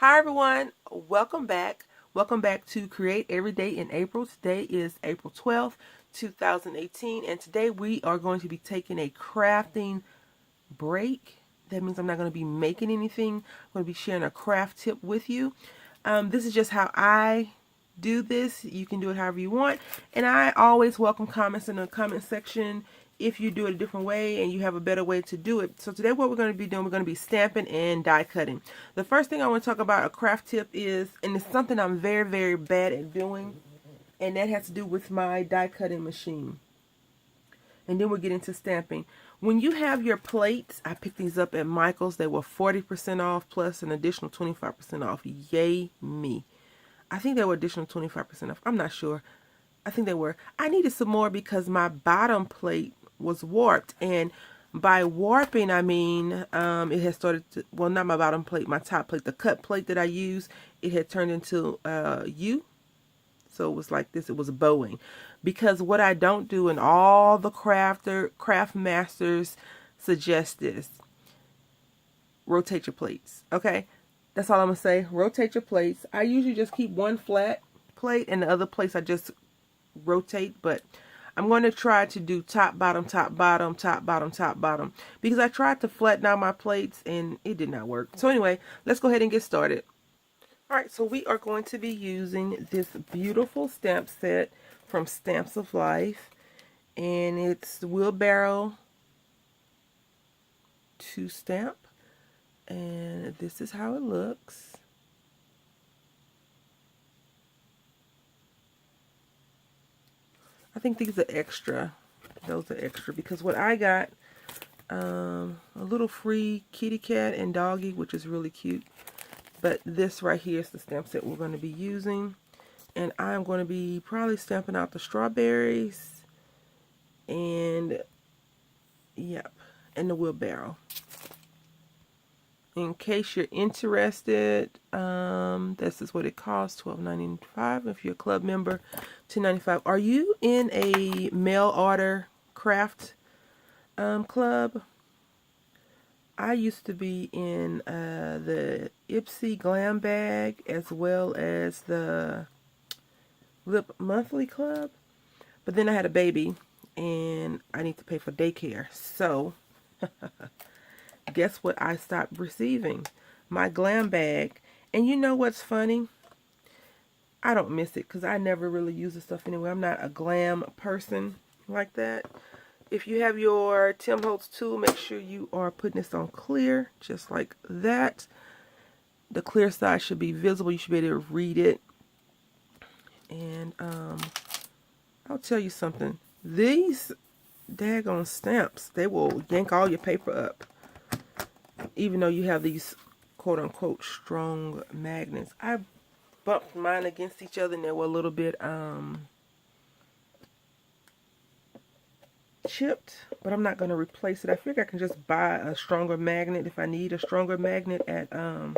Hi everyone, welcome back. Welcome back to Create Every Day in April. Today is April 12th, 2018, and today we are going to be taking a crafting break. That means I'm not going to be making anything. I'm going to be sharing a craft tip with you. This is just how I do this. You can do it however you want. And I always welcome comments in the comment section if you do it a different way and you have a better way to do it. So today what we're going to be doing, we're going to be stamping and die cutting. The first thing I want to talk about a craft tip is, and it's something I'm very, very bad at doing, and that has to do with my die cutting machine. And then we'll get into stamping. When you have your plates, I picked these up at Michael's. They were 40% off plus an additional 25% off. Yay me. I think they were additional 25% off. I'm not sure. I think they were. I needed some more because my bottom plate was warped. And by warping, I mean it had started to, well, not my bottom plate, my top plate. The cut plate that I used, it had turned into U. So it was like this, it was bowing. Because what I don't do, and all the craft masters suggest this, rotate your plates. Okay, that's all I'm gonna say. Rotate your plates. I usually just keep one flat plate and the other place I just rotate, but I'm going to try to do top, bottom, top, bottom, top, bottom, top, bottom, because I tried to flatten out my plates and it did not work. So anyway, let's go ahead and get started. Alright, so we are going to be using this beautiful stamp set from Stamps of Life, and it's the wheelbarrow to stamp, and this is how it looks. I think these are extra. Those are extra because what I got, a little free kitty cat and doggy, which is really cute. But this right here is the stamp set we're going to be using. And I'm going to be probably stamping out the strawberries. And, yep, and the wheelbarrow. In case you're interested, this is what it costs, $12.95. If you're a club member, $10.95. Are you in a mail order craft club? I used to be in the Ipsy Glam Bag as well as the Lip Monthly Club. But then I had a baby and I need to pay for daycare. So, guess what I stopped receiving? My Glam Bag. And you know what's funny? I don't miss it because I never really use the stuff anyway. I'm not a glam person like that. If you have your Tim Holtz tool, make sure you are putting this on clear, just like that. The clear side should be visible. You should be able to read it. And I'll tell you something. These daggone stamps, they will yank all your paper up. Even though you have these quote-unquote strong magnets. I bumped mine against each other and they were a little bit chipped, but I'm not going to replace it. I figure I can just buy a stronger magnet if I need a stronger magnet at a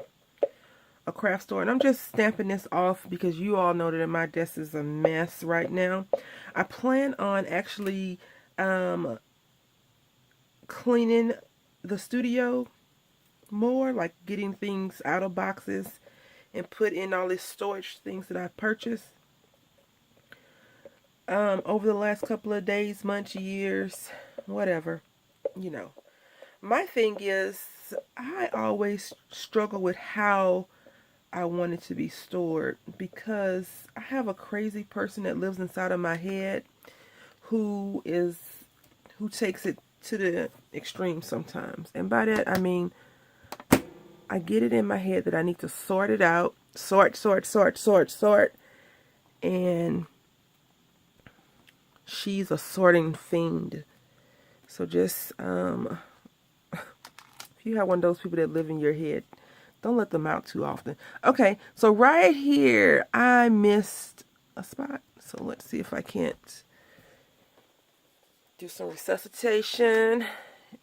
craft store. And I'm just stamping this off because you all know that my desk is a mess right now. I plan on actually cleaning the studio more, like getting things out of boxes and put in all these storage things that I purchased over the last couple of days, months, years, whatever, you know. My thing is, I always struggle with how I want it to be stored because I have a crazy person that lives inside of my head who takes it to the extreme sometimes. And by that, I mean, I get it in my head that I need to sort it out, sort, and she's a sorting fiend. So just, if you have one of those people that live in your head, don't let them out too often. Okay, so right here, I missed a spot. So let's see if I can't do some resuscitation.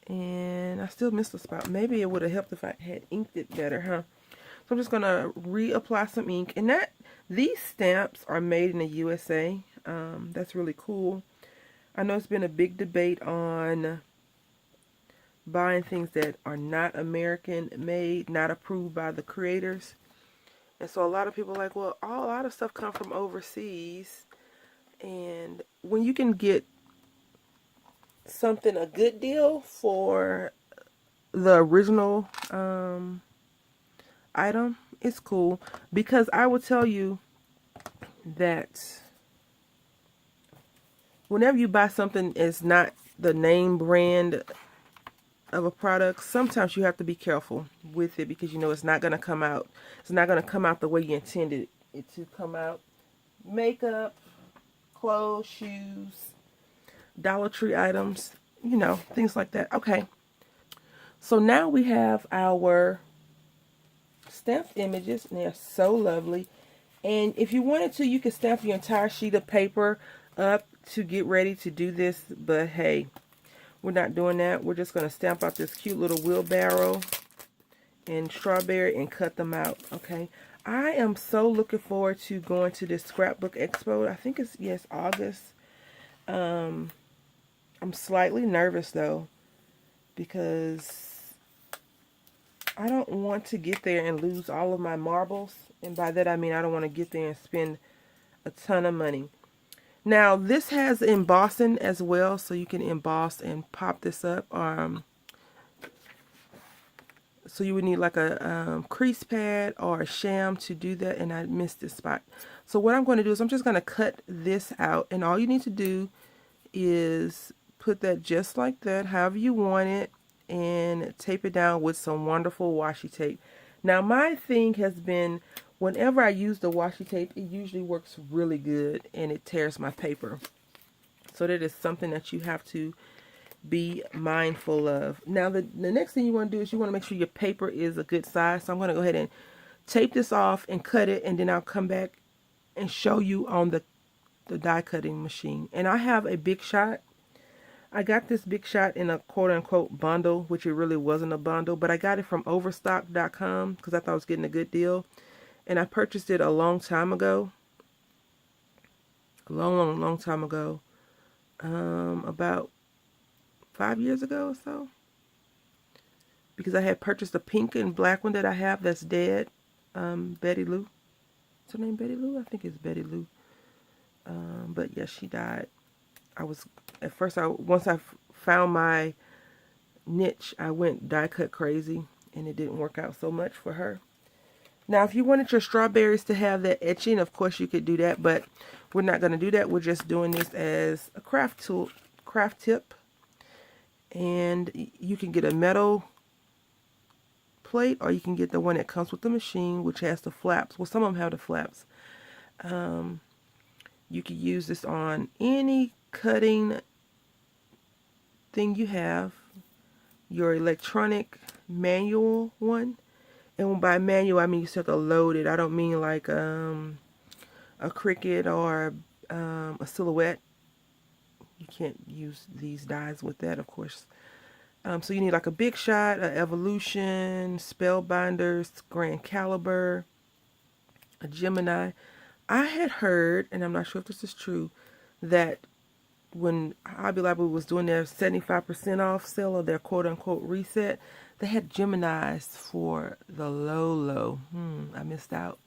And I still missed a spot. Maybe it would have helped if I had inked it better, huh? So I'm just going to reapply some ink. And these stamps are made in the USA. That's really cool. I know it's been a big debate on buying things that are not American made, not approved by the creators. And so a lot of people are like, well, a lot of stuff come from overseas. And when you can get something, a good deal for the original item, it's cool. Because I will tell you that whenever you buy something that's not the name brand of a product, sometimes you have to be careful with it, because you know it's not going to come out. It's not going to come out the way you intended it to come out. Makeup, clothes, shoes, Dollar Tree items, you know, things like that. Okay. So now we have our stamped images, and they're so lovely. And if you wanted to, you could stamp your entire sheet of paper up to get ready to do this. But hey, we're not doing that. We're just going to stamp out this cute little wheelbarrow and strawberry and cut them out. Okay. I am so looking forward to going to this scrapbook expo. I think it's, yes, August. I'm slightly nervous though, because I don't want to get there and lose all of my marbles. And by that I mean I don't want to get there and spend a ton of money. Now this has embossing as well, so you can emboss and pop this up. So you would need like a crease pad or a sham to do that, and I missed this spot. So what I'm going to do is I'm just going to cut this out, and all you need to do is put that just like that, however you want it, and tape it down with some wonderful washi tape. Now my thing has been, whenever I use the washi tape, it usually works really good and it tears my paper. So that is something that you have to be mindful of. Now the next thing you want to do is you want to make sure your paper is a good size. So I'm going to go ahead and tape this off and cut it, and then I'll come back and show you on the die cutting machine. And I have a Big Shot. I got this Big Shot in a quote-unquote bundle, which it really wasn't a bundle, but I got it from overstock.com because I thought I was getting a good deal. And I purchased it a long time ago. A long time ago. About 5 years ago or so. Because I had purchased a pink and black one that I have that's dead. Betty Lou. Is her name Betty Lou? I think it's Betty Lou. But yes, she died. I was, at first, once I found my niche, I went die cut crazy, and it didn't work out so much for her. Now, if you wanted your strawberries to have that etching, of course you could do that, but we're not going to do that. We're just doing this as a craft tip. And you can get a metal plate, or you can get the one that comes with the machine, which has the flaps. Well, some of them have the flaps. You can use this on any cutting thing you have, your electronic manual one. And by manual, I mean you still have to load it. I don't mean like a Cricut or a Silhouette. You can't use these dies with that, of course. So you need like a Big Shot, a Evolution, Spellbinders, Grand Caliber, a Gemini. I had heard, and I'm not sure if this is true, that when Hobby Lobby was doing their 75% off sale of their quote-unquote reset, they had Geminis for the low. I missed out.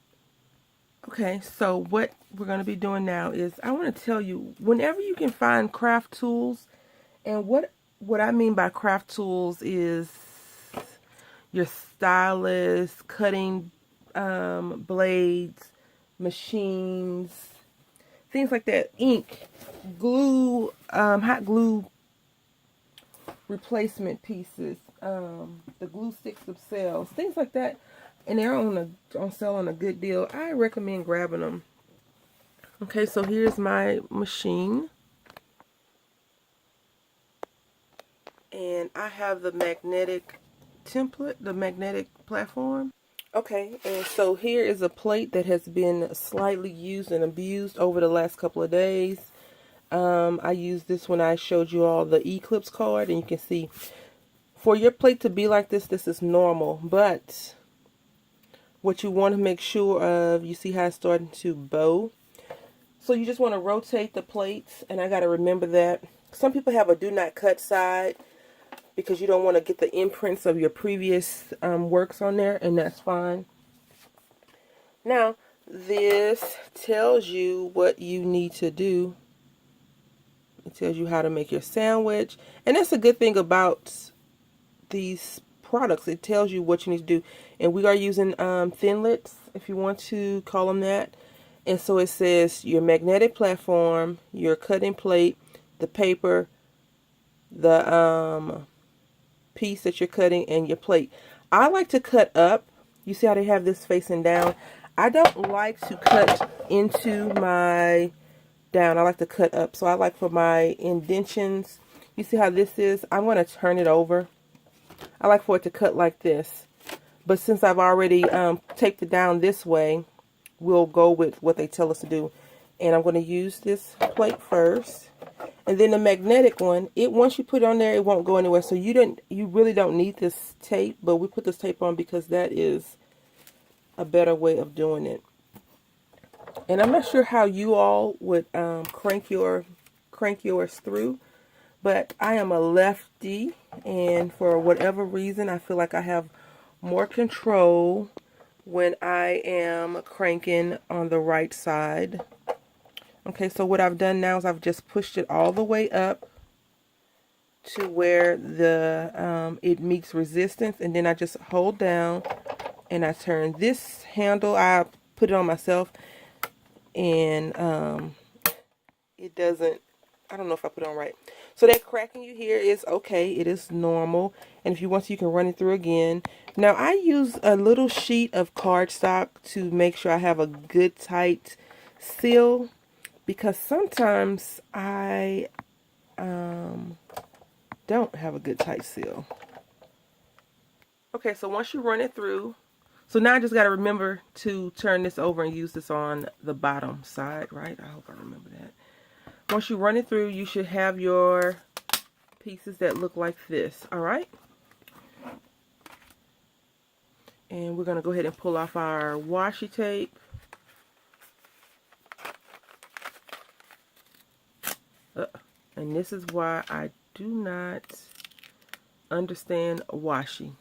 Okay, so what we're going to be doing now is I want to tell you, whenever you can find craft tools, and what I mean by craft tools is your stylus, cutting blades, machines, things like that, ink, glue, hot glue replacement pieces, the glue sticks themselves, things like that, and they're on sale on a good deal. I recommend grabbing them. Okay, so here's my machine, and I have the magnetic template, the magnetic platform. Okay, and so here is a plate that has been slightly used and abused over the last couple of days. I used this when I showed you all the Eclipse card, and you can see for your plate to be like this is normal, but what you want to make sure of, you see how it's starting to bow. So you just want to rotate the plates, and I got to remember that. Some people have a do not cut side because you don't want to get the imprints of your previous works on there, and that's fine. Now, this tells you what you need to do. It tells you how to make your sandwich. And that's a good thing about these products. It tells you what you need to do. And we are using Thinlits, if you want to call them that. And so it says your magnetic platform, your cutting plate, the paper, the piece that you're cutting, and your plate. I like to cut up. You see how they have this facing down? I don't like to cut into my down. I like to cut up. So I like for my indentions. You see how this is? I'm going to turn it over. I like for it to cut like this. But since I've already taped it down this way, we'll go with what they tell us to do. And I'm going to use this plate first. And then the magnetic one, once you put it on there, it won't go anywhere. So you really don't need this tape, but we put this tape on because that is a better way of doing it. And I'm not sure how you all would crank yours through, but I am a lefty, and for whatever reason, I feel like I have more control when I am cranking on the right side. Okay, so what I've done now is I've just pushed it all the way up to where the it meets resistance, and then I just hold down and I turn this handle. I put it on myself, and it doesn't, I don't know if I put it on right. So that cracking you hear is okay. It is normal. And if you want to, you can run it through again. Now, I use a little sheet of cardstock to make sure I have a good tight seal, because sometimes I don't have a good tight seal. Okay, so once you run it through, so now I just got to remember to turn this over and use this on the bottom side, right? I hope I remember that. Once you run it through, you should have your pieces that look like this, all right? And we're going to go ahead and pull off our washi tape. And this is why I do not understand washi.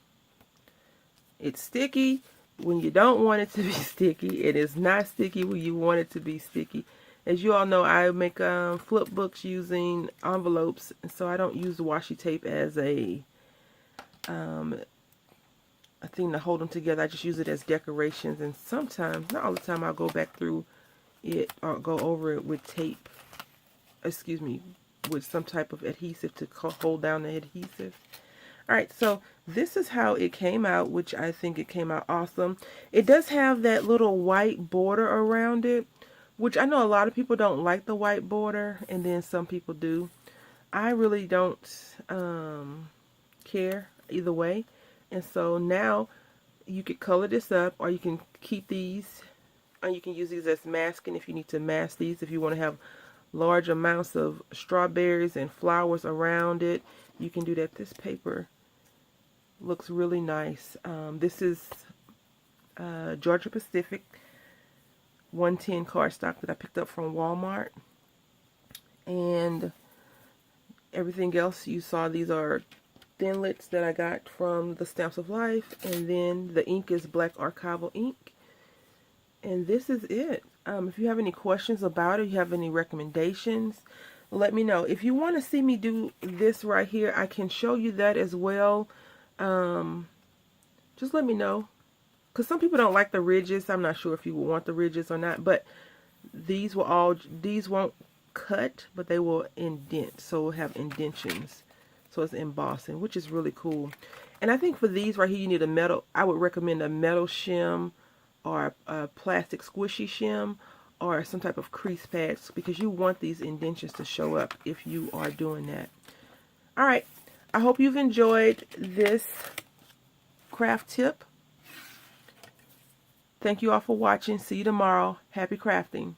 It's sticky when you don't want it to be sticky. It is not sticky when you want it to be sticky. As you all know, I make flip books using envelopes, and so I don't use the washi tape as a thing to hold them together. I just use it as decorations, and sometimes, not all the time, I'll go back through it or go over it with tape. Excuse me, with some type of adhesive to hold down the adhesive. Alright, so this is how it came out, which I think it came out awesome. It does have that little white border around it, which I know a lot of people don't like the white border, and then some people do. I really don't care either way. And so now you could color this up, or you can keep these, or you can use these as masking if you need to mask these, if you want to have large amounts of strawberries and flowers around it. You can do that. This paper looks really nice. This is Georgia Pacific 110 cardstock that I picked up from Walmart. And everything else you saw, these are Thinlits that I got from the Stamps of Life. And then the ink is black archival ink. And this is it. If you have any questions about it, you have any recommendations, let me know. If you want to see me do this right here, I can show you that as well. Just let me know. Because some people don't like the ridges. I'm not sure if you want the ridges or not. But these won't cut, but they will indent. So we'll have indentions. So it's embossing, which is really cool. And I think for these right here, you need a metal. I would recommend a metal shim, or a plastic squishy shim, or some type of crease pads, because you want these indentions to show up if you are doing that. Alright, I hope you've enjoyed this craft tip. Thank you all for watching. See you tomorrow. Happy crafting.